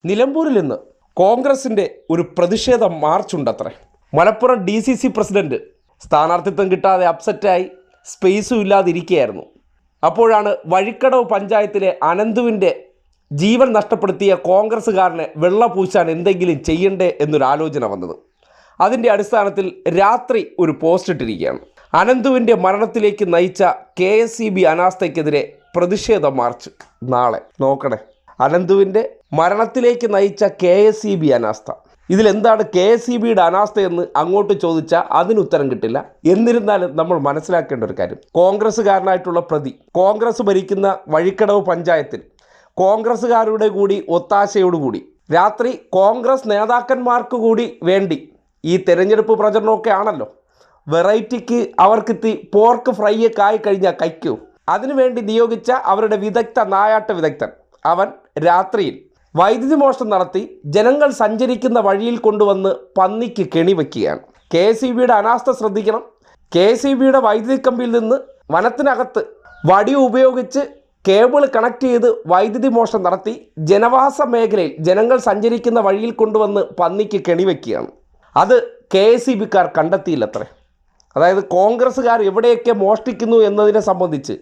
നിലമ്പൂരിൽ നിന്ന് കോൺഗ്രസിൻ്റെ ഒരു പ്രതിഷേധ മാർച്ചുണ്ടത്രേ. മലപ്പുറം DCC പ്രസിഡന്റ് സ്ഥാനാർത്ഥിത്വം കിട്ടാതെ അപ്സെറ്റായി സ്പേസും ഇല്ലാതിരിക്കുകയായിരുന്നു. അപ്പോഴാണ് വഴിക്കടവ് പഞ്ചായത്തിലെ അനന്തുവിൻ്റെ ജീവൻ നഷ്ടപ്പെടുത്തിയ കോൺഗ്രസ്സുകാരനെ വെള്ളപൂശാൻ എന്തെങ്കിലും ചെയ്യണ്ടേ എന്നൊരാലോചന വന്നത്. അതിൻ്റെ അടിസ്ഥാനത്തിൽ രാത്രി ഒരു പോസ്റ്റ് ഇട്ടിരിക്കുകയാണ്. അനന്തുവിൻ്റെ മരണത്തിലേക്ക് നയിച്ച KSEB അനാസ്ഥയ്ക്കെതിരെ പ്രതിഷേധ മാർച്ച് നാളെ. നോക്കണേ, അനന്തുവിൻ്റെ മരണത്തിലേക്ക് നയിച്ച KSEB അനാസ്ഥ. ഇതിലെന്താണ് KSEBയുടെ അനാസ്ഥയെന്ന് അങ്ങോട്ട് ചോദിച്ചാൽ അതിനുത്തരം കിട്ടില്ല. എന്നിരുന്നാലും നമ്മൾ മനസ്സിലാക്കേണ്ട ഒരു കാര്യം, കോൺഗ്രസ്സുകാരനായിട്ടുള്ള പ്രതി കോൺഗ്രസ് ഭരിക്കുന്ന വഴിക്കടവ് പഞ്ചായത്തിൽ കോൺഗ്രസ്സുകാരുടെ കൂടി ഒത്താശയോടുകൂടി രാത്രി കോൺഗ്രസ് നേതാക്കന്മാർക്ക് കൂടി വേണ്ടി ഈ തെരഞ്ഞെടുപ്പ് പ്രചരണമൊക്കെ ആണല്ലോ, വെറൈറ്റിക്ക് അവർക്കെത്തി പോർക്ക് ഫ്രൈ ഒക്കെ ആയി കഴിഞ്ഞാൽ കഴിക്കൂ, അതിനുവേണ്ടി നിയോഗിച്ച അവരുടെ നായാട്ട് വിദഗ്ധൻ അവൻ രാത്രിയിൽ വൈദ്യുതി മോഷണം നടത്തി ജനങ്ങൾ സഞ്ചരിക്കുന്ന വഴിയിൽ കൊണ്ടുവന്ന് പന്നിക്ക് കെണി വയ്ക്കുകയാണ്. KSEBയുടെ അനാസ്ഥ ശ്രദ്ധിക്കണം. KSEBയുടെ വൈദ്യുതി കമ്പിയിൽ നിന്ന് വനത്തിനകത്ത് വടി ഉപയോഗിച്ച് കേബിൾ കണക്ട് ചെയ്ത് വൈദ്യുതി മോഷണം നടത്തി ജനവാസ മേഖലയിൽ ജനങ്ങൾ സഞ്ചരിക്കുന്ന വഴിയിൽ കൊണ്ടുവന്ന് പന്നിക്ക് കെണി വയ്ക്കുകയാണ്. അത് KSEBക്കാർ കണ്ടെത്തിയില്ലത്രേ. അതായത് കോൺഗ്രസ്സുകാർ എവിടെയൊക്കെ മോഷ്ടിക്കുന്നു എന്നതിനെ സംബന്ധിച്ച്